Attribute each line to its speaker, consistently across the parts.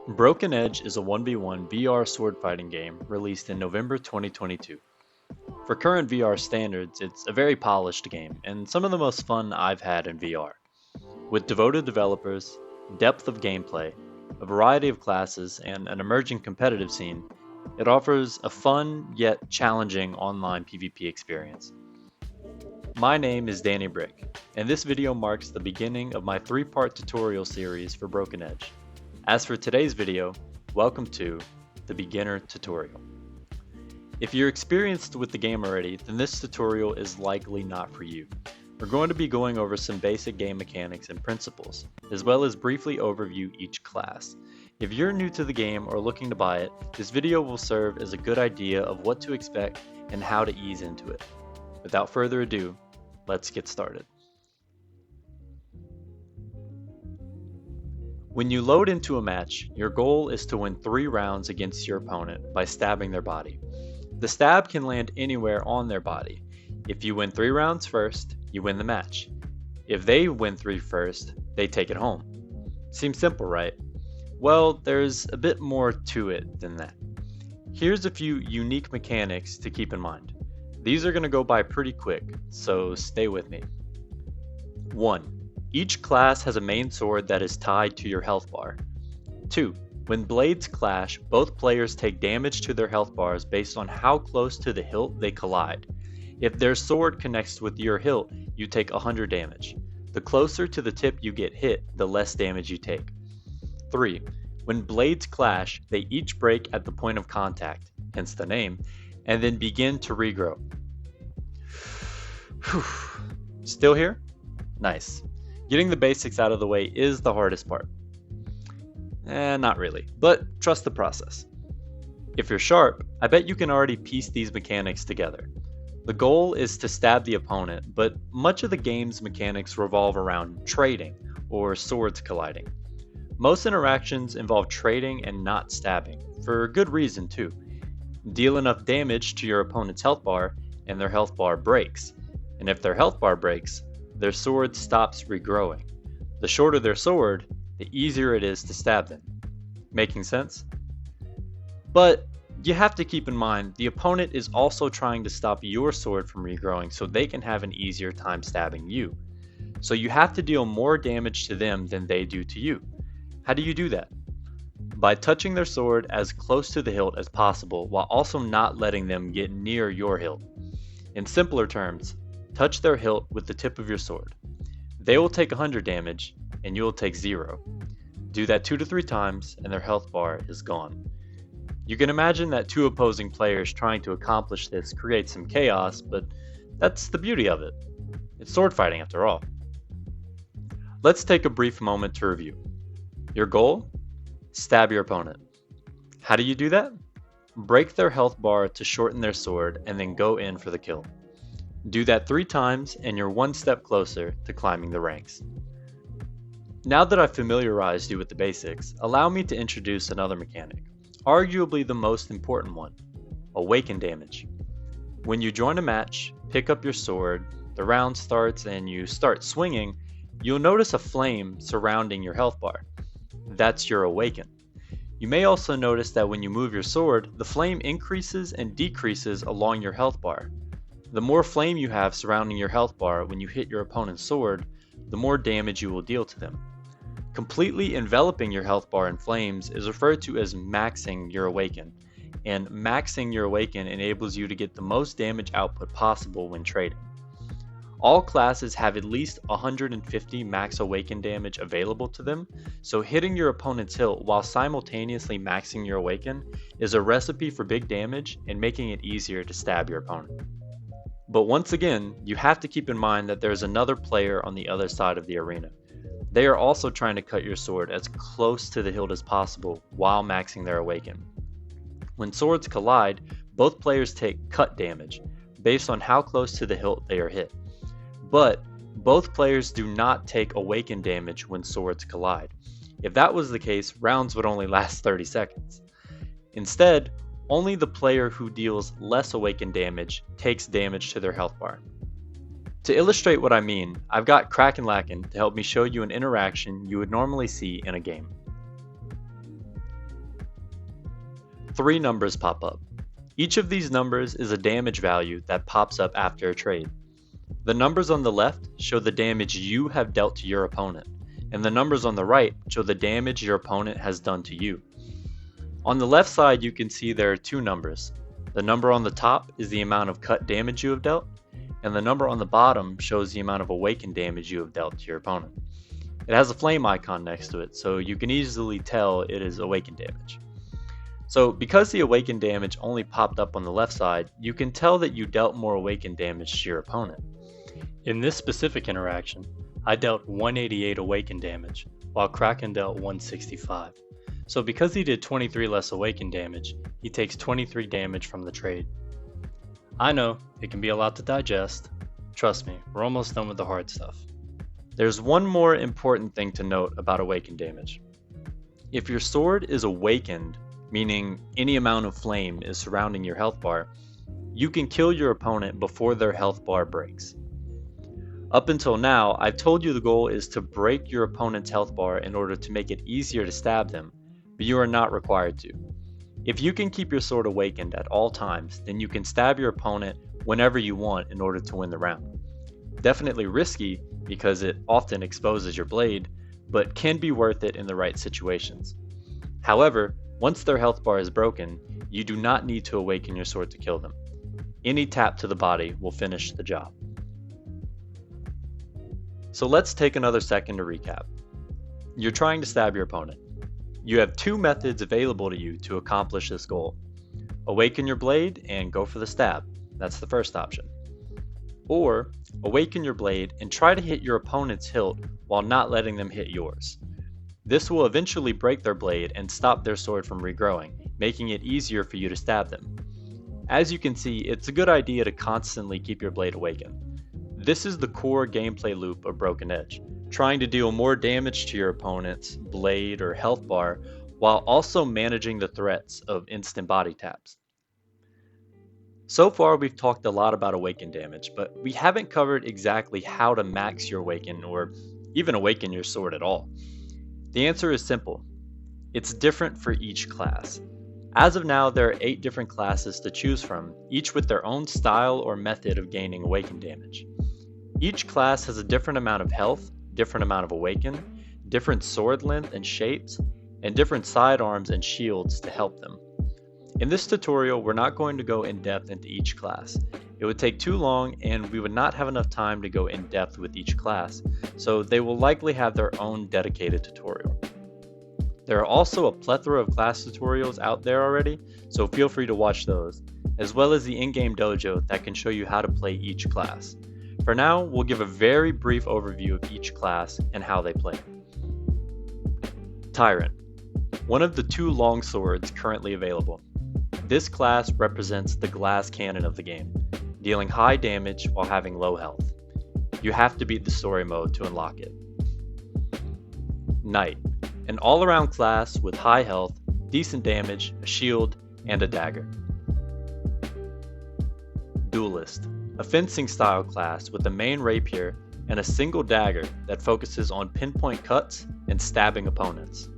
Speaker 1: Broken Edge is a 1v1 VR sword fighting game released in November 2022. For current VR standards, it's a very polished game and some of the most fun I've had in VR. With devoted developers, depth of gameplay, a variety of classes, and an emerging competitive scene, it offers a fun yet challenging online PvP experience. My name is Danny Brick, and this video marks the beginning of my 3-part tutorial series for Broken Edge. As for today's video, welcome to the beginner tutorial. If you're experienced with the game already, then this tutorial is likely not for you. We're going to be going over some basic game mechanics and principles, as well as briefly overview each class. If you're new to the game or looking to buy it, this video will serve as a good idea of what to expect and how to ease into it. Without further ado, let's get started. When you load into a match, your goal is to win 3 rounds against your opponent by stabbing their body. The stab can land anywhere on their body. If you win 3 rounds first, you win the match. If they win 3 first, they take it home. Seems simple, right? Well, there's a bit more to it than that. Here's a few unique mechanics to keep in mind. These are going to go by pretty quick, so stay with me. 1. Each class has a main sword that is tied to your health bar. 2. When blades clash, both players take damage to their health bars based on how close to the hilt they collide. If their sword connects with your hilt, you take 100 damage. The closer to the tip you get hit, the less damage you take. 3. When blades clash, they each break at the point of contact, hence the name, and then begin to regrow. Still here? Nice. Getting the basics out of the way is the hardest part. Not really, but trust the process. If you're sharp, I bet you can already piece these mechanics together. The goal is to stab the opponent, but much of the game's mechanics revolve around trading, or swords colliding. Most interactions involve trading and not stabbing, for good reason too. Deal enough damage to your opponent's health bar, and their health bar breaks. And if their health bar breaks, their sword stops regrowing. The shorter their sword, the easier it is to stab them. Making sense? But you have to keep in mind, the opponent is also trying to stop your sword from regrowing so they can have an easier time stabbing you. So you have to deal more damage to them than they do to you. How do you do that? By touching their sword as close to the hilt as possible while also not letting them get near your hilt. In simpler terms, touch their hilt with the tip of your sword. They will take 100 damage and you will take 0. Do that 2 to 3 times and their health bar is gone. You can imagine that 2 opposing players trying to accomplish this creates some chaos, but that's the beauty of it. It's sword fighting after all. Let's take a brief moment to review. Your goal? Stab your opponent. How do you do that? Break their health bar to shorten their sword and then go in for the kill. Do that 3 times and you're 1 step closer to climbing the ranks. Now that I've familiarized you with the basics, allow me to introduce another mechanic, arguably the most important one, Awaken Damage. When you join a match, pick up your sword, the round starts and you start swinging, you'll notice a flame surrounding your health bar. That's your Awaken. You may also notice that when you move your sword, the flame increases and decreases along your health bar. The more flame you have surrounding your health bar when you hit your opponent's sword, the more damage you will deal to them. Completely enveloping your health bar in flames is referred to as maxing your Awaken, and maxing your Awaken enables you to get the most damage output possible when trading. All classes have at least 150 max Awaken damage available to them, so hitting your opponent's hilt while simultaneously maxing your Awaken is a recipe for big damage and making it easier to stab your opponent. But once again, you have to keep in mind that there's another player on the other side of the arena. They are also trying to cut your sword as close to the hilt as possible while maxing their Awaken. When swords collide, both players take cut damage, based on how close to the hilt they are hit. But both players do not take Awaken damage when swords collide. If that was the case, rounds would only last 30 seconds. Instead, only the player who deals less Awaken damage takes damage to their health bar. To illustrate what I mean, I've got Krakenlaken to help me show you an interaction you would normally see in a game. 3 numbers pop up. Each of these numbers is a damage value that pops up after a trade. The numbers on the left show the damage you have dealt to your opponent, and the numbers on the right show the damage your opponent has done to you. On the left side, you can see there are 2 numbers. The number on the top is the amount of cut damage you have dealt, and the number on the bottom shows the amount of awakened damage you have dealt to your opponent. It has a flame icon next to it, so you can easily tell it is awakened damage. So because the awakened damage only popped up on the left side, you can tell that you dealt more awakened damage to your opponent.
Speaker 2: In this specific interaction, I dealt 188 awakened damage, while Kraken dealt 165. So because he did 23 less awakened damage, he takes 23 damage from the trade. I know, it can be a lot to digest. Trust me, we're almost done with the hard stuff.
Speaker 1: There's one more important thing to note about awakened damage. If your sword is awakened, meaning any amount of flame is surrounding your health bar, you can kill your opponent before their health bar breaks. Up until now, I've told you the goal is to break your opponent's health bar in order to make it easier to stab them, but you are not required to. If you can keep your sword awakened at all times, then you can stab your opponent whenever you want in order to win the round. Definitely risky because it often exposes your blade, but can be worth it in the right situations. However, once their health bar is broken, you do not need to awaken your sword to kill them. Any tap to the body will finish the job. So let's take another second to recap. You're trying to stab your opponent. You have 2 methods available to you to accomplish this goal. Awaken your blade and go for the stab. That's the first option. Or awaken your blade and try to hit your opponent's hilt while not letting them hit yours. This will eventually break their blade and stop their sword from regrowing, making it easier for you to stab them. As you can see, it's a good idea to constantly keep your blade awakened. This is the core gameplay loop of Broken Edge, trying to deal more damage to your opponent's blade or health bar while also managing the threats of instant body taps. So far we've talked a lot about awaken damage, but we haven't covered exactly how to max your awaken or even awaken your sword at all. The answer is simple. It's different for each class. As of now, there are 8 different classes to choose from, each with their own style or method of gaining awaken damage. Each class has a different amount of health, different amount of awaken, different sword length and shapes, and different sidearms and shields to help them. In this tutorial, we're not going to go in depth into each class. It would take too long and we would not have enough time to go in depth with each class, so they will likely have their own dedicated tutorial. There are also a plethora of class tutorials out there already, so feel free to watch those, as well as the in-game dojo that can show you how to play each class. For now, we'll give a very brief overview of each class and how they play. Tyrant, one of the 2 longswords currently available. This class represents the glass cannon of the game, dealing high damage while having low health. You have to beat the story mode to unlock it. Knight, an all-around class with high health, decent damage, a shield, and a dagger. Duelist, a fencing style class with a main rapier and a single dagger that focuses on pinpoint cuts and stabbing opponents.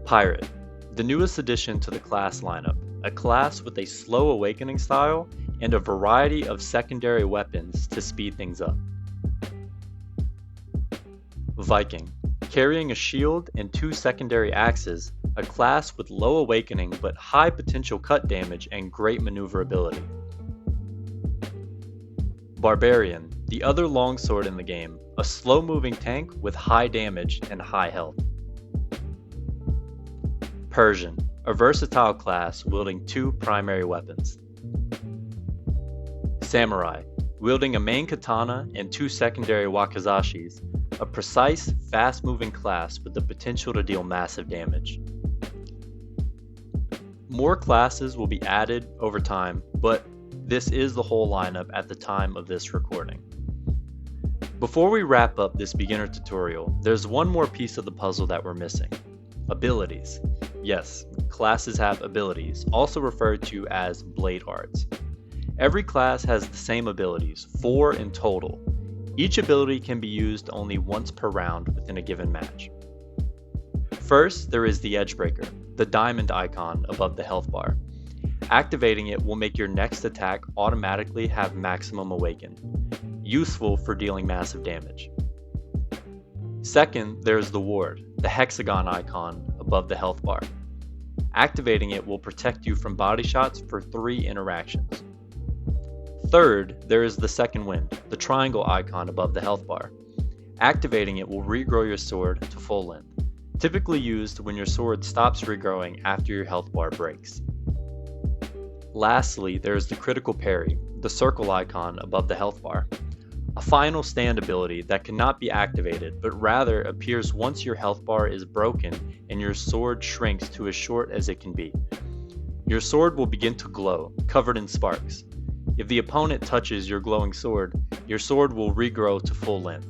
Speaker 1: Pirate, the newest addition to the class lineup, a class with a slow awakening style and a variety of secondary weapons to speed things up. Viking, carrying a shield and 2 secondary axes, a class with low awakening but high potential cut damage and great maneuverability. Barbarian, the other longsword in the game, a slow-moving tank with high damage and high health. Persian, a versatile class wielding 2 primary weapons. Samurai, wielding a main katana and 2 secondary wakizashis, a precise, fast-moving class with the potential to deal massive damage. More classes will be added over time, but this is the whole lineup at the time of this recording. Before we wrap up this beginner tutorial, there's one more piece of the puzzle that we're missing. Abilities. Yes, classes have abilities, also referred to as blade arts. Every class has the same abilities, 4 in total. Each ability can be used only once per round within a given match. First, there is the Edgebreaker, the diamond icon above the health bar. Activating it will make your next attack automatically have maximum awaken, useful for dealing massive damage. Second, there's the ward, the hexagon icon above the health bar. Activating it will protect you from body shots for 3 interactions. Third, there is the second wind, the triangle icon above the health bar. Activating it will regrow your sword to full length, typically used when your sword stops regrowing after your health bar breaks. Lastly, there is the critical parry, the circle icon above the health bar. A final stand ability that cannot be activated, but rather appears once your health bar is broken and your sword shrinks to as short as it can be. Your sword will begin to glow, covered in sparks. If the opponent touches your glowing sword, your sword will regrow to full length.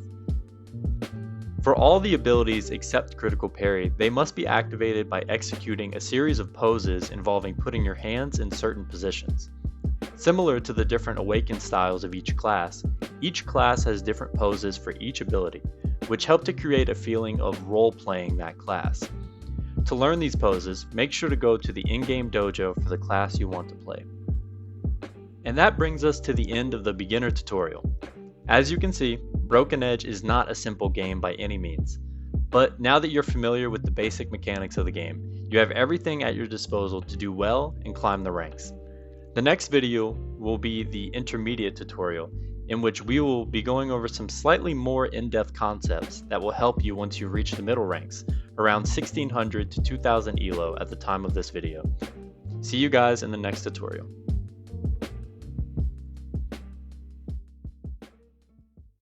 Speaker 1: For all the abilities except critical parry, they must be activated by executing a series of poses involving putting your hands in certain positions. Similar to the different awaken styles of each class has different poses for each ability, which help to create a feeling of role-playing that class. To learn these poses, make sure to go to the in-game dojo for the class you want to play. And that brings us to the end of the beginner tutorial. As you can see, Broken Edge is not a simple game by any means, but now that you're familiar with the basic mechanics of the game, you have everything at your disposal to do well and climb the ranks. The next video will be the intermediate tutorial, in which we will be going over some slightly more in-depth concepts that will help you once you reach the middle ranks, around 1600 to 2000 ELO at the time of this video. See you guys in the next tutorial.